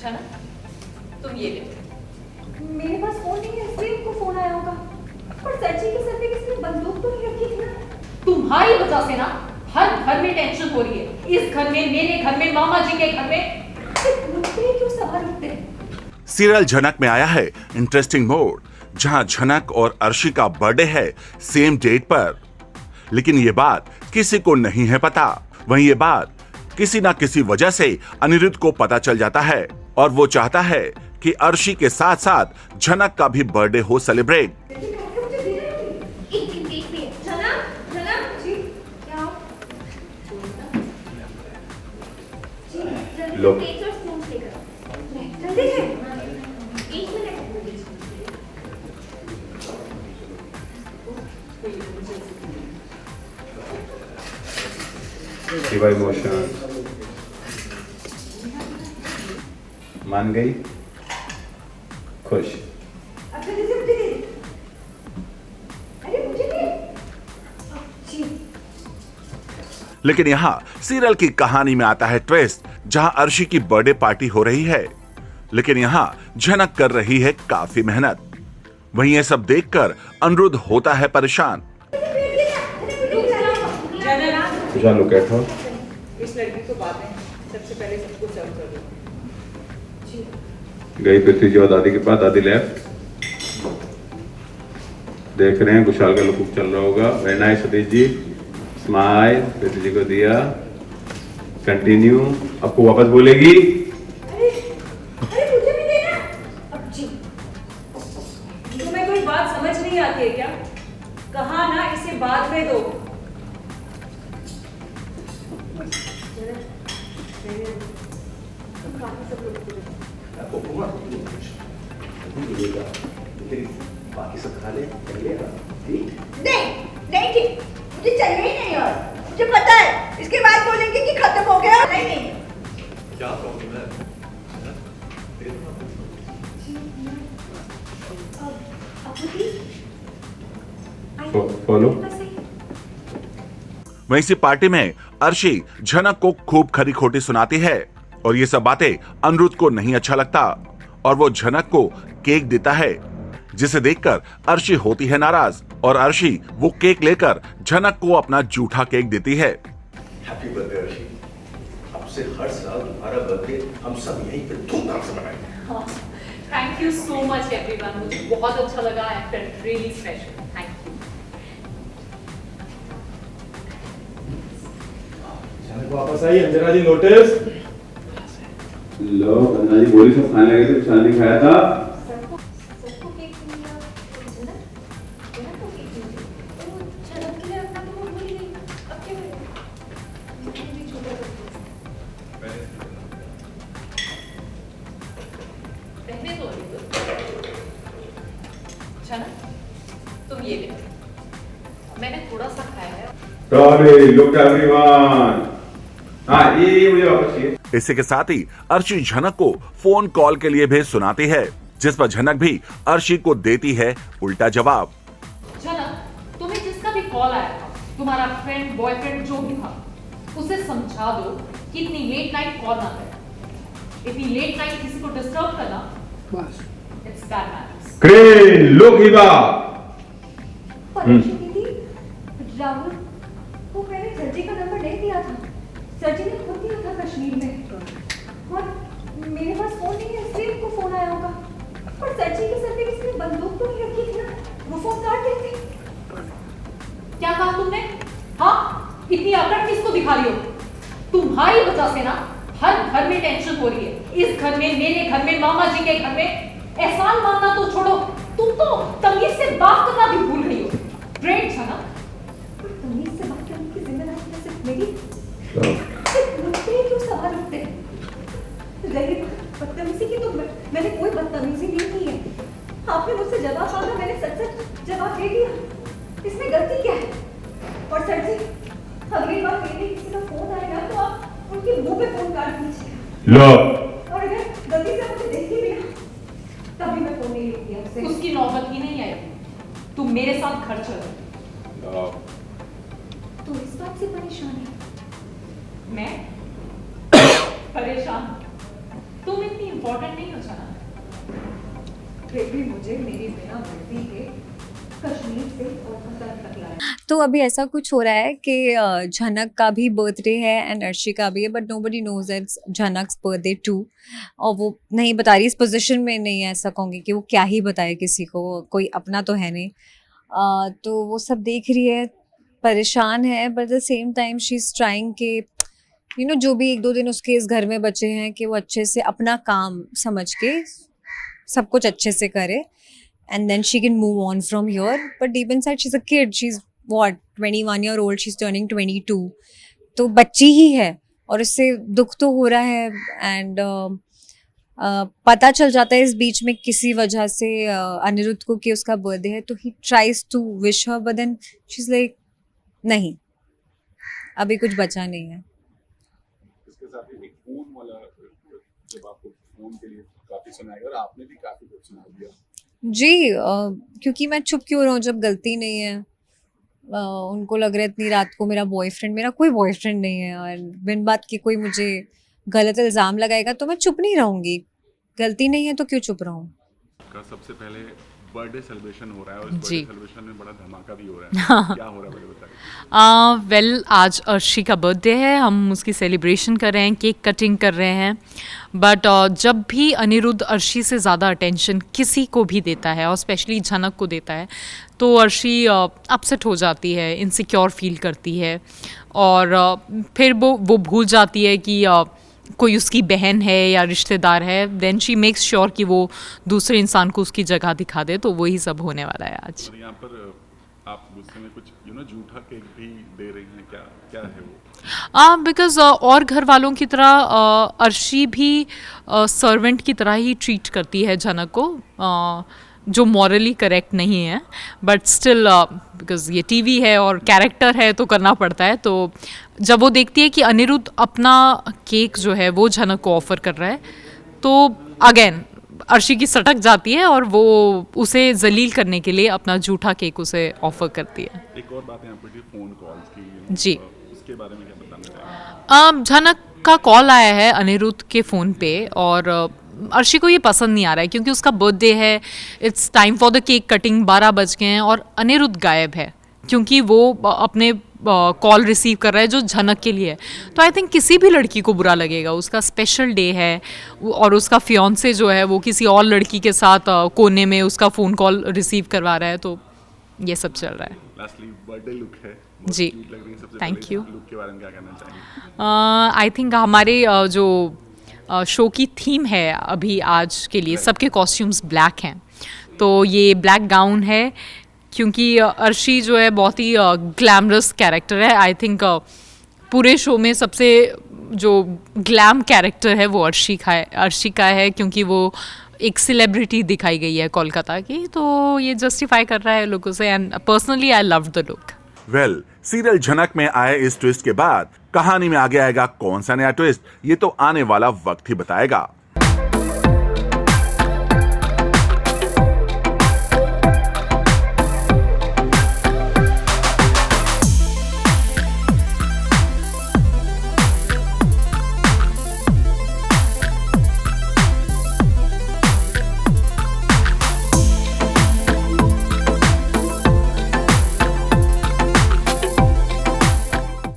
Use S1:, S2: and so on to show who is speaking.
S1: अच्छा ना, तुम ये ले।
S2: मेरे पास फोन नहीं है इसलिए उनको फोन आया होगा। पर सच्ची के सर पे किसी ने बंदूक तो नहीं रखी थी ना।
S1: तुम्हारी वजह से ना हर घर में टेंशन हो रही है। इस घर में, मेरे घर में, मामा जी के घर में।
S2: मुझ पे क्यों सवाल उठते हैं?
S3: सीरियल झनक में आया है इंटरेस्टिंग मोड, जहां झनक और अर्शी का बर्थडे है सेम डेट पर। लेकिन ये बात किसी को नहीं है पता। वहीं ये बात किसी ना किसी वजह से अनिरुद्ध को पता चल जाता है और वो चाहता है कि अर्शी के साथ साथ झनक का भी बर्थडे हो सेलिब्रेट।
S2: लो।
S4: शिवा इमोशन मान गई, खुश।
S3: लेकिन यहाँ सीरियल की कहानी में आता है ट्विस्ट, जहां अर्शी की बर्थडे पार्टी हो रही है, लेकिन यहाँ झनक कर रही है काफी मेहनत। वहीं ये सब देखकर अनिरुद्ध होता है परेशान।
S4: चलो बैठो।
S1: इस लड़की को बातें सबसे पहले सबको सर्व कर दो।
S4: गई पृथ्वी जी और दादी के पास, दादी लेफ्ट देख रहे हैं, कुशाल का लुक चल रहा होगा। Very nice Satish ji, smile. पृथ्वी जी को दिया, कंटिन्यू। आपको वापस बोलेगी।
S2: अरे मुझे भी देना। अब जी
S1: तुम्हें कोई बात समझ नहीं आती है क्या? कहा ना इसे बाद में दो।
S5: बाकी सब खा ले,
S2: नहीं नहीं ठीक, मुझे चाहिए ही नहीं। और मुझे पता है इसके बाद बोलेंगे कि खत्म हो गया। नहीं नहीं
S5: क्या प्रॉब्लम है?
S4: फॉलो।
S3: वहीं इसी पार्टी में अर्शी झनक को खूब खरी खोटी सुनाती है और ये सब बातें अनिरुद्ध को नहीं अच्छा लगता और वो झनक को केक देता है, जिसे देखकर अर्शी होती है नाराज और अर्शी वो केक लेकर झनक को अपना जूठा केक देती है।
S5: Happy birthday Arshi. अब से हर साल तुम्हारा बर्थडे हम सब यहीं पे धूमधाम से मनाएंगे।
S1: Thank you so much everyone, मुझे बहुत अच्छा लगा। I felt really special. Thank you.
S6: वापस आई अंजना जी, नोटिस
S4: लो। अंजना जी बोली सब खाने लगे थे, कुछ नहीं खाया था।
S2: सबको केक मिला, झनक को केक मिला। तो झनक के लिए अपना तो वो भूल गई। अब क्या करें? मुझे भी छोटा कर दो।
S1: रहने दो अनिरुद्ध। अच्छा ना, तुम ये ले। मैंने थोड़ा सा खाया है।
S4: Sorry, look everyone. हाँ, ये मुझे वापस चाहिए।
S3: इसी के साथ ही अर्शी झनक को फोन कॉल के लिए भी सुनाती है, जिस पर झनक भी अर्शी को देती है उल्टा जवाब।
S1: झनक, तुम्हें जिसका भी कॉल आया था, तुम्हारा फ्रेंड, बॉयफ्रेंड जो भी था, उसे समझा दो कि इतनी लेट नाइट कॉल ना करे। इतनी लेट नाइट किसी को डिस्टर्ब करना, बस it's bad manners.
S4: Crane, look Hiba.
S2: परमेश्वर दीदी, राहुल को मैंने सर्जी का नंबर नहीं दिया था। सर्जी ने खुद दिया था कश्मीर में। और मेरे पास फोन नहीं है इसलिए उनको फोन आया होगा। पर सर्जी के सर पे किसी ने बंदूक तो नहीं रखी थी ना। वो फोन काट देते।
S1: क्या कहा तुमने? हाँ, इतनी अकड़ किसको दिखा रही हो? तुम्हारी वजह से ना हर घर में टेंशन हो रही है। इस घर में, मेरे घर में, मामा जी के घर में। एहसान मानना तो छोड़ो, तुम तो तमीज से बात करना भी भूल गई हो। ग्रेट झनक।
S2: तमीज से बात करने की जिम्मेदारी सिर्फ मेरी। मुझ पे क्यों सवाल उठते हैं? रही बदतमीजी की तो मैंने कोई बदतमीजी नहीं की है। आपने मुझसे जवाब मांगा, मैंने सच सच जवाब दे दिया। इसमें गलती क्या है? और सर जी, अगली बार मेरे किसी का फोन आएगा तो आप उनके मुंह पे फोन काट दीजिएगा।
S4: लो।
S2: और अगर गलती से मुझे देख ही लिया तभी मैं फोन नहीं लेती आपसे।
S1: उसकी नौबत ही नहीं आएगी। तुम मेरे साथ घर चलो।
S2: तो इस बात से परेशान है?
S1: मैं परेशान? तुम इतनी इंपॉर्टेंट नहीं हो जनक।
S2: फिर भी मुझे मेरी बिना वर्दी के कश्मीर से कोलकाता तक लाया।
S7: तो अभी ऐसा कुछ हो रहा है कि झनक का भी बर्थडे है एंड अर्शी का भी है, but nobody knows it's Jhanak's birthday too. और वो नहीं बता रही, इस पोजीशन में नहीं है, ऐसा कहूँगी कि वो क्या ही बताए किसी को, कोई अपना तो है नहीं। तो वो सब देख रही है, परेशान है, but at the same time she is trying के जो भी 1-2 दिन उसके इस घर में बचे हैं कि वो अच्छे से अपना काम समझ के सब कुछ अच्छे से करे and then she can move on from here. But deep inside she's a kid. She's what, 21-year-old, she's turning 22. तो बच्ची ही है और उससे दुख तो हो रहा है। एंड पता चल जाता है इस बीच में किसी वजह से अनिरुद्ध को कि उसका बर्थडे है, तो he tries to wish her, but then she is like नहीं, अभी कुछ बचा नहीं है।
S3: इसके साथ ही एक फोन वाला, जब आपको फोन के लिए काफी सुनाएगा और आपने भी काफी कुछ सुना दिया
S7: जी। क्योंकि मैं चुप क्यों रहूँ जब गलती नहीं है। उनको लग रहा है इतनी रात को मेरा कोई बॉयफ्रेंड नहीं है, और बिन बात की कोई मुझे गलत इल्ज़ाम लगाएगा तो मैं चुप नहीं रहूँगी। गलती नहीं है तो क्यों चुप रहूँ।
S3: का सबसे पहले बर्थडे सेलिब्रेशन हो रहा है और इस
S8: जी।
S3: बर्थडे सेलिब्रेशन में बड़ा धमाका भी हो रहा है। क्या हो रहा है पहले बताइए।
S8: वेल आज अर्शी का बर्थडे है, हम उसकी सेलिब्रेशन कर रहे हैं, केक कटिंग कर रहे हैं। बट जब भी अनिरुद्ध अर्शी से ज़्यादा अटेंशन किसी को भी देता है और स्पेशली झनक को देता है, तो अर्शी अपसेट हो जाती है, इनसिक्योर फील करती है, और फिर वो भूल जाती है कि कोई उसकी बहन है या रिश्तेदार है। देन शी मेक्स श्योर कि वो दूसरे इंसान को उसकी जगह दिखा दे। तो वही सब होने वाला है आज।
S3: और यहाँ पर आप गुस्से में कुछ झूठा केक भी दे रही हैं, क्या है वो?
S8: बिकॉज और घर वालों की तरह अर्शी भी सर्वेंट की तरह ही ट्रीट करती है झनक को, जो मॉरली करेक्ट नहीं है, बट स्टिल बिकॉज ये टीवी है और कैरेक्टर है तो करना पड़ता है। तो जब वो देखती है कि अनिरुद्ध अपना केक जो है वो झनक को ऑफर कर रहा है, तो अगेन अर्शी की सटक जाती है और वो उसे जलील करने के लिए अपना झूठा केक उसे ऑफर करती है।
S3: एक और बात यहाँ पर फोन कॉल्स की,
S8: जी।
S3: उसके बारे में क्या बताना चाहेंगे?
S8: झनक का कॉल आया है अनिरुद्ध के फ़ोन पे, और अर्शी को ये पसंद नहीं आ रहा है क्योंकि उसका बर्थडे है, it's time for the cake cutting, 12 बज गए हैं और अनिरुद्ध गायब है क्योंकि वो अपने कॉल रिसीव कर रहा है जो झनक के लिए है। तो आई थिंक किसी भी लड़की को बुरा लगेगा, उसका स्पेशल डे है और उसका फियांसे जो है वो किसी और लड़की के साथ कोने में उसका फ़ोन कॉल रिसीव करवा रहा है। तो ये सब चल रहा है।
S3: लास्टली बर्थडे लुक है,
S8: जी,
S3: क्यूट लग रही है। सबसे
S8: थैंक
S3: पहले
S8: यू।
S3: लुक के बारे में क्या कहना चाहेंगे?
S8: आई थिंक हमारे जो शो की थीम है अभी आज के लिए, सबके कॉस्ट्यूम्स ब्लैक हैं, तो ये ब्लैक गाउन है क्योंकि अर्शी जो है बहुत ही ग्लैमरस कैरेक्टर है। आई थिंक पूरे शो में सबसे जो ग्लैम कैरेक्टर है वो अर्शी का है क्योंकि वो एक सेलिब्रिटी दिखाई गई है कोलकाता की, तो ये जस्टिफाई कर रहा है लोगों से, and personally I love the look.
S3: Well, serial झनक में आए इस ट्विस्ट के बाद कहानी में आगे आएगा कौन सा नया ट्विस्ट, ये तो आने वाला वक्त ही बताएगा।